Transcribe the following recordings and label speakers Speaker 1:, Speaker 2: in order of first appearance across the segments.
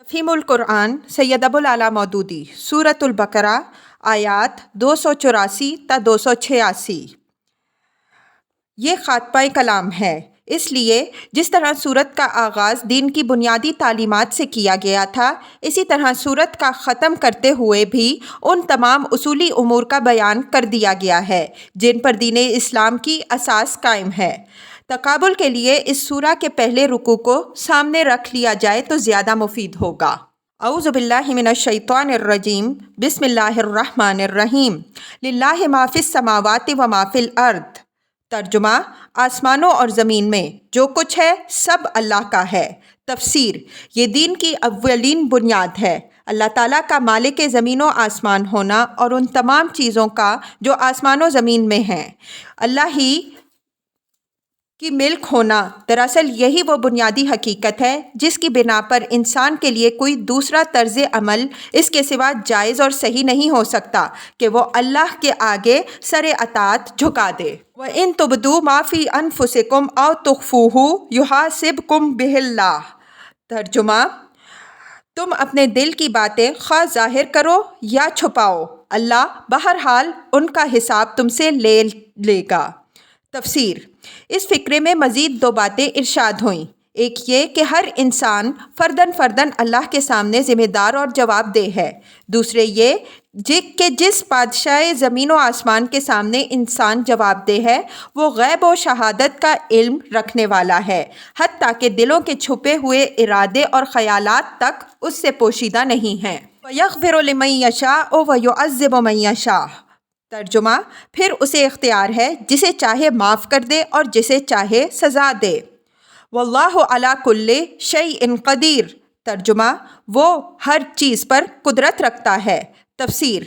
Speaker 1: تفہیم القرآن سید ابوالعلا مودودی سورۃ البقرہ آیات 284 تا 286۔ یہ خاتمہ کلام ہے، اس لیے جس طرح سورت کا آغاز دین کی بنیادی تعلیمات سے کیا گیا تھا، اسی طرح سورت کا ختم کرتے ہوئے بھی ان تمام اصولی امور کا بیان کر دیا گیا ہے جن پر دین اسلام کی اساس قائم ہے۔ تقابل کے لیے اس سورہ کے پہلے رکوع کو سامنے رکھ لیا جائے تو زیادہ مفید ہوگا۔ اعوذ باللہ من الشیطان الرجیم، بسم اللہ الرحمن الرحیم۔ للہ ما فی السماوات و ما فی الارض۔ ترجمہ: آسمانوں اور زمین میں جو کچھ ہے سب اللہ کا ہے۔ تفسیر: یہ دین کی اولین بنیاد ہے۔ اللہ تعالیٰ کا مالک زمین و آسمان ہونا اور ان تمام چیزوں کا جو آسمان و زمین میں ہیں اللہ ہی کی ملک ہونا، دراصل یہی وہ بنیادی حقیقت ہے جس کی بنا پر انسان کے لیے کوئی دوسرا طرز عمل اس کے سوا جائز اور صحیح نہیں ہو سکتا کہ وہ اللہ کے آگے سر اطاعت جھکا دے۔ وَإِن تُبْدُوا مَا فِي أَنفُسِكُمْ أَوْ تُخْفُوهُ يُحَاسِبْكُم بِهِ اللَّهُ۔ ترجمہ: تم اپنے دل کی باتیں خواہ ظاہر کرو یا چھپاؤ، اللہ بہرحال ان کا حساب تم سے لے لے گا۔ تفسیر: اس فقرے میں مزید دو باتیں ارشاد ہوئیں، ایک یہ کہ ہر انسان فرداً فرداً اللہ کے سامنے ذمہ دار اور جواب دہ ہے، دوسرے یہ کہ جس بادشاہ زمین و آسمان کے سامنے انسان جواب دہ ہے وہ غیب و شہادت کا علم رکھنے والا ہے، حتیٰ کہ دلوں کے چھپے ہوئے ارادے اور خیالات تک اس سے پوشیدہ نہیں ہیں۔ وَيَغْفِرُ لِمَن يَشَاءُ وَيُعَذِّبُ مَن يَشَاءُ۔ ترجمہ: پھر اسے اختیار ہے جسے چاہے معاف کر دے اور جسے چاہے سزا دے۔ وَاللَّهُ عَلَىٰ كُلِّ شَيْءٍ قَدِيرٌ۔ ترجمہ: وہ ہر چیز پر قدرت رکھتا ہے۔ تفسیر: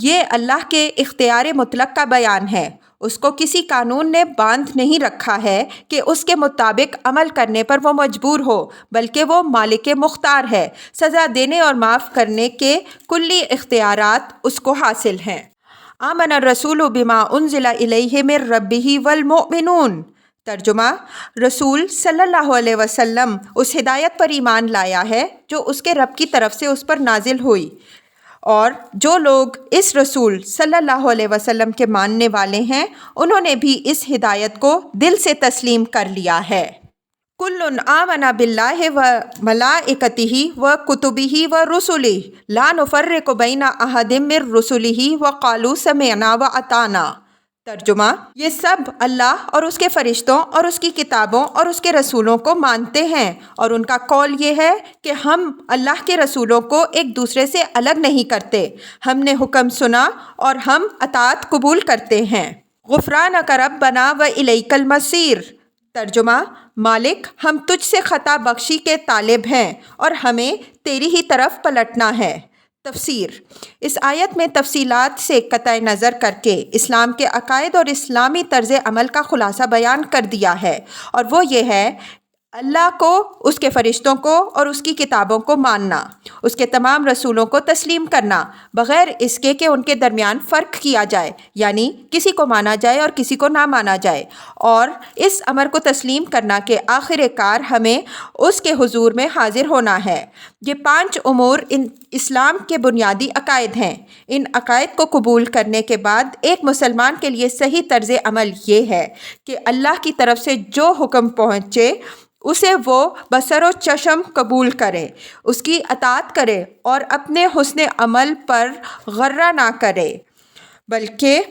Speaker 1: یہ اللہ کے اختیار مطلق کا بیان ہے، اس کو کسی قانون نے باندھ نہیں رکھا ہے کہ اس کے مطابق عمل کرنے پر وہ مجبور ہو، بلکہ وہ مالک مختار ہے، سزا دینے اور معاف کرنے کے کلی اختیارات اس کو حاصل ہیں۔ آمن الرسول بما انزل الیہ من ربہ والمؤمنون۔ ترجمہ: رسول صلی اللہ علیہ وسلم اس ہدایت پر ایمان لایا ہے جو اس کے رب کی طرف سے اس پر نازل ہوئی، اور جو لوگ اس رسول صلی اللہ علیہ وسلم کے ماننے والے ہیں انہوں نے بھی اس ہدایت کو دل سے تسلیم کر لیا ہے۔ کل آمن باللہ وملائکتہ وکتبہ ورسلہ لا نفرق بین احد من رسلہ وقالوا سمعنا واطعنا۔ ترجمہ: یہ سب اللہ اور اس کے فرشتوں اور اس کی کتابوں اور اس کے رسولوں کو مانتے ہیں، اور ان کا قول یہ ہے کہ ہم اللہ کے رسولوں کو ایک دوسرے سے الگ نہیں کرتے، ہم نے حکم سنا اور ہم اطاعت قبول کرتے ہیں۔ غفرانک ربنا والیک المصیر۔ ترجمہ: مالک، ہم تجھ سے خطا بخشی کے طالب ہیں اور ہمیں تیری ہی طرف پلٹنا ہے۔ تفسیر: اس آیت میں تفصیلات سے قطع نظر کر کے اسلام کے عقائد اور اسلامی طرز عمل کا خلاصہ بیان کر دیا ہے، اور وہ یہ ہے اللہ کو، اس کے فرشتوں کو اور اس کی کتابوں کو ماننا، اس کے تمام رسولوں کو تسلیم کرنا بغیر اس کے کہ ان کے درمیان فرق کیا جائے، یعنی کسی کو مانا جائے اور کسی کو نہ مانا جائے، اور اس امر کو تسلیم کرنا کہ آخر کار ہمیں اس کے حضور میں حاضر ہونا ہے۔ یہ 5 امور اسلام کے بنیادی عقائد ہیں۔ ان عقائد کو قبول کرنے کے بعد ایک مسلمان کے لیے صحیح طرز عمل یہ ہے کہ اللہ کی طرف سے جو حکم پہنچے اسے وہ بسر و چشم قبول کرے، اس کی اطاعت کرے اور اپنے حسن عمل پر غرہ نہ کرے، بلکہ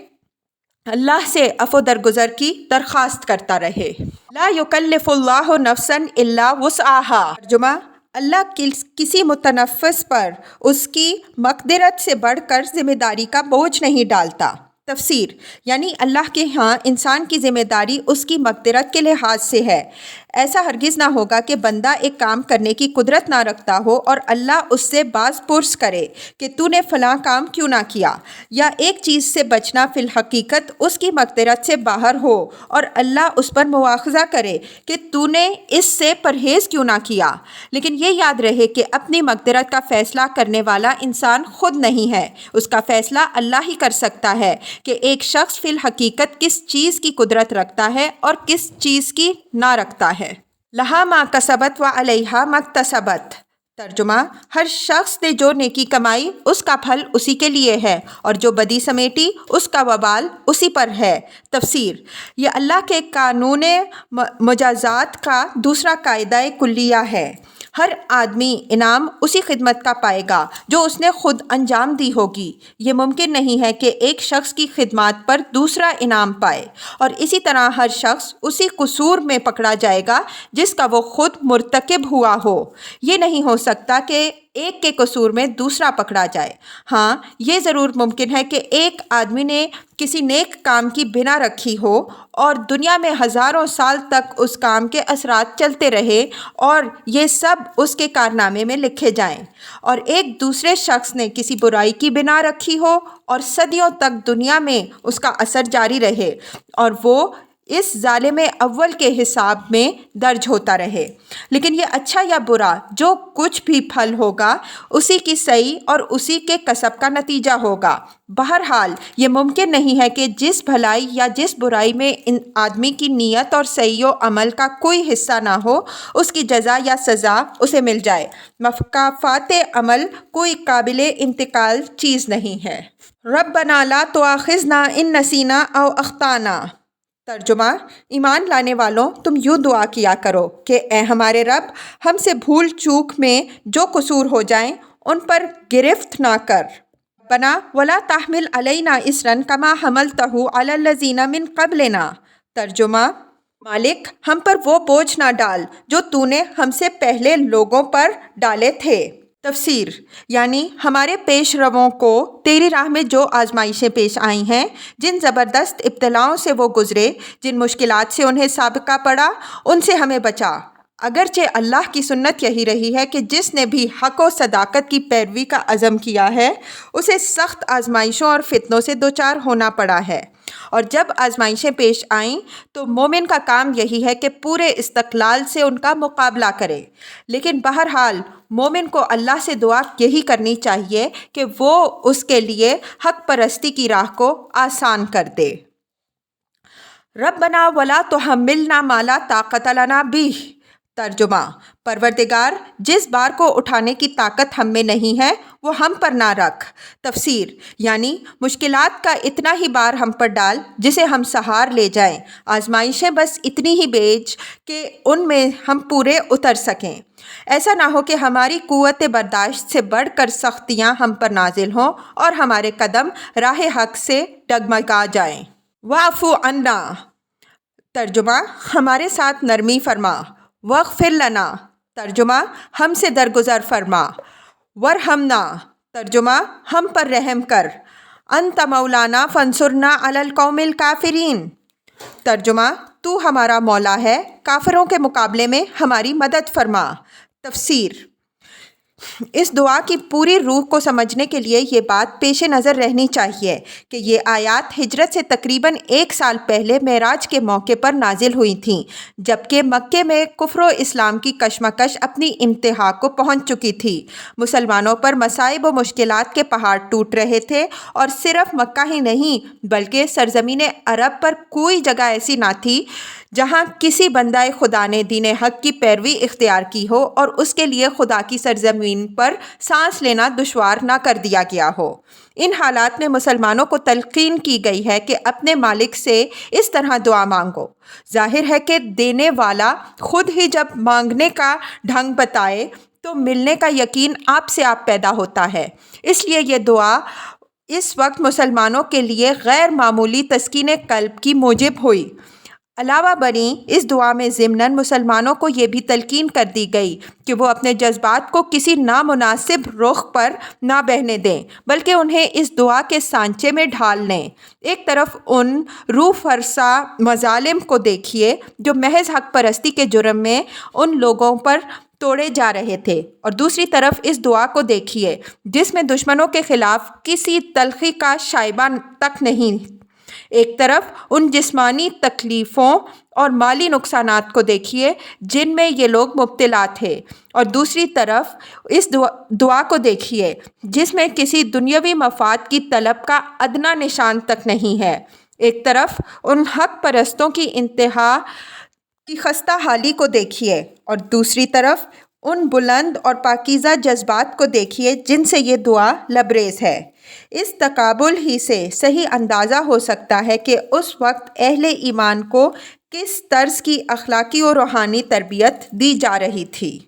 Speaker 1: اللہ سے عفو درگزر کی درخواست کرتا رہے۔ لا یکلف اللہ نفسا الا وسعها۔ ترجمہ: اللہ کسی متنفس پر اس کی مقدرت سے بڑھ کر ذمہ داری کا بوجھ نہیں ڈالتا۔ تفسیر: یعنی اللہ کے ہاں انسان کی ذمہ داری اس کی مقدرت کے لحاظ سے ہے۔ ایسا ہرگز نہ ہوگا کہ بندہ ایک کام کرنے کی قدرت نہ رکھتا ہو اور اللہ اس سے باز پرس کرے کہ تو نے فلاں کام کیوں نہ کیا، یا ایک چیز سے بچنا فی الحقیقت اس کی مقدرت سے باہر ہو اور اللہ اس پر مواخذہ کرے کہ تو نے اس سے پرہیز کیوں نہ کیا۔ لیکن یہ یاد رہے کہ اپنی مقدرت کا فیصلہ کرنے والا انسان خود نہیں ہے، اس کا فیصلہ اللہ ہی کر سکتا ہے کہ ایک شخص فی الحقیقت کس چیز کی قدرت رکھتا ہے اور کس چیز کی نہ رکھتا ہے۔ لہا ما کسبت و علیہا ما اکتسبت۔ ترجمہ: ہر شخص نے جو نیکی کمائی اس کا پھل اسی کے لیے ہے، اور جو بدی سمیٹی اس کا وبال اسی پر ہے۔ تفسیر: یہ اللہ کے قانون مجازات کا دوسرا قاعدہ کلیہ ہے۔ ہر آدمی انعام اسی خدمت کا پائے گا جو اس نے خود انجام دی ہوگی۔ یہ ممکن نہیں ہے کہ ایک شخص کی خدمات پر دوسرا انعام پائے، اور اسی طرح ہر شخص اسی قصور میں پکڑا جائے گا جس کا وہ خود مرتکب ہوا ہو۔ یہ نہیں ہو سکتا کہ ایک کے قصور میں دوسرا پکڑا جائے۔ ہاں، یہ ضرور ممکن ہے کہ ایک آدمی نے کسی نیک کام کی بنا رکھی ہو اور دنیا میں ہزاروں سال تک اس کام کے اثرات چلتے رہے اور یہ سب اس کے کارنامے میں لکھے جائیں، اور ایک دوسرے شخص نے کسی برائی کی بنا رکھی ہو اور صدیوں تک دنیا میں اس کا اثر جاری رہے اور وہ اس ظالم اول کے حساب میں درج ہوتا رہے۔ لیکن یہ اچھا یا برا جو کچھ بھی پھل ہوگا اسی کی صحیح اور اسی کے کسب کا نتیجہ ہوگا۔ بہرحال یہ ممکن نہیں ہے کہ جس بھلائی یا جس برائی میں ان آدمی کی نیت اور صحیح و عمل کا کوئی حصہ نہ ہو، اس کی جزا یا سزا اسے مل جائے۔ مکافات عمل کوئی قابل انتقال چیز نہیں ہے۔ ربنا لا تؤاخذنا ان نسینا او اخطانا۔ ترجمہ: ایمان لانے والوں، تم یوں دعا کیا کرو کہ اے ہمارے رب، ہم سے بھول چوک میں جو قصور ہو جائیں ان پر گرفت نہ کر۔ ربنا ولا تحمل علینا اصرا کما حملتہ علی الذین من قبلنا۔ ترجمہ: مالک، ہم پر وہ بوجھ نہ ڈال جو تو نے ہم سے پہلے لوگوں پر ڈالے تھے۔ تفسیر: یعنی ہمارے پیش رووں کو تیری راہ میں جو آزمائشیں پیش آئی ہیں، جن زبردست ابتلاؤں سے وہ گزرے، جن مشکلات سے انہیں سابقہ پڑا، ان سے ہمیں بچا۔ اگرچہ اللہ کی سنت یہی رہی ہے کہ جس نے بھی حق و صداقت کی پیروی کا عزم کیا ہے اسے سخت آزمائشوں اور فتنوں سے دوچار ہونا پڑا ہے، اور جب آزمائشیں پیش آئیں تو مومن کا کام یہی ہے کہ پورے استقلال سے ان کا مقابلہ کرے۔ لیکن بہرحال مومن کو اللہ سے دعا یہی کرنی چاہیے کہ وہ اس کے لیے حق پرستی کی راہ کو آسان کر دے۔ ربنا ولا تحملنا ما لا طاقت لنا بہ۔ ترجمہ: پروردگار، جس بار کو اٹھانے کی طاقت ہم میں نہیں ہے وہ ہم پر نہ رکھ۔ تفسیر: یعنی مشکلات کا اتنا ہی بار ہم پر ڈال جسے ہم سہار لے جائیں، آزمائشیں بس اتنی ہی بھیج کہ ان میں ہم پورے اتر سکیں۔ ایسا نہ ہو کہ ہماری قوت برداشت سے بڑھ کر سختیاں ہم پر نازل ہوں اور ہمارے قدم راہ حق سے ڈگمگا جائیں۔ واعف عنا۔ ترجمہ: ہمارے ساتھ نرمی فرما۔ واغفر لنا۔ ترجمہ: ہم سے درگزر فرما۔ ورحمنا۔ ترجمہ: ہم پر رحم کر۔ انت مولانا فانصرنا علی القوم الکافرین۔ ترجمہ: تو ہمارا مولا ہے، کافروں کے مقابلے میں ہماری مدد فرما۔ تفسیر: اس دعا کی پوری روح کو سمجھنے کے لیے یہ بات پیش نظر رہنی چاہیے کہ یہ آیات ہجرت سے تقریباً 1 سال پہلے معراج کے موقع پر نازل ہوئی تھیں، جبکہ مکے میں کفر و اسلام کی کشمکش اپنی انتہا کو پہنچ چکی تھی۔ مسلمانوں پر مصائب و مشکلات کے پہاڑ ٹوٹ رہے تھے، اور صرف مکہ ہی نہیں بلکہ سرزمین عرب پر کوئی جگہ ایسی نہ تھی جہاں کسی بندہ خدا نے دین حق کی پیروی اختیار کی ہو اور اس کے لیے خدا کی سرزمین پر سانس لینا دشوار نہ کر دیا گیا ہو۔ ان حالات میں مسلمانوں کو تلقین کی گئی ہے کہ اپنے مالک سے اس طرح دعا مانگو۔ ظاہر ہے کہ دینے والا خود ہی جب مانگنے کا ڈھنگ بتائے تو ملنے کا یقین آپ سے آپ پیدا ہوتا ہے۔ اس لیے یہ دعا اس وقت مسلمانوں کے لیے غیر معمولی تسکین قلب کی موجب ہوئی۔ علاوہ بریں اس دعا میں ضمناً مسلمانوں کو یہ بھی تلقین کر دی گئی کہ وہ اپنے جذبات کو کسی نامناسب رخ پر نہ بہنے دیں، بلکہ انہیں اس دعا کے سانچے میں ڈھال لیں۔ ایک طرف ان روح فرسا مظالم کو دیکھیے جو محض حق پرستی کے جرم میں ان لوگوں پر توڑے جا رہے تھے، اور دوسری طرف اس دعا کو دیکھیے جس میں دشمنوں کے خلاف کسی تلخی کا شائبہ تک نہیں۔ ایک طرف ان جسمانی تکلیفوں اور مالی نقصانات کو دیکھیے جن میں یہ لوگ مبتلا تھے، اور دوسری طرف اس دعا کو دیکھیے جس میں کسی دنیاوی مفاد کی طلب کا ادنا نشان تک نہیں ہے۔ ایک طرف ان حق پرستوں کی انتہا کی خستہ حالی کو دیکھیے، اور دوسری طرف ان بلند اور پاکیزہ جذبات کو دیکھیے جن سے یہ دعا لبریز ہے۔ اس تقابل ہی سے صحیح اندازہ ہو سکتا ہے کہ اس وقت اہل ایمان کو کس طرز کی اخلاقی و روحانی تربیت دی جا رہی تھی۔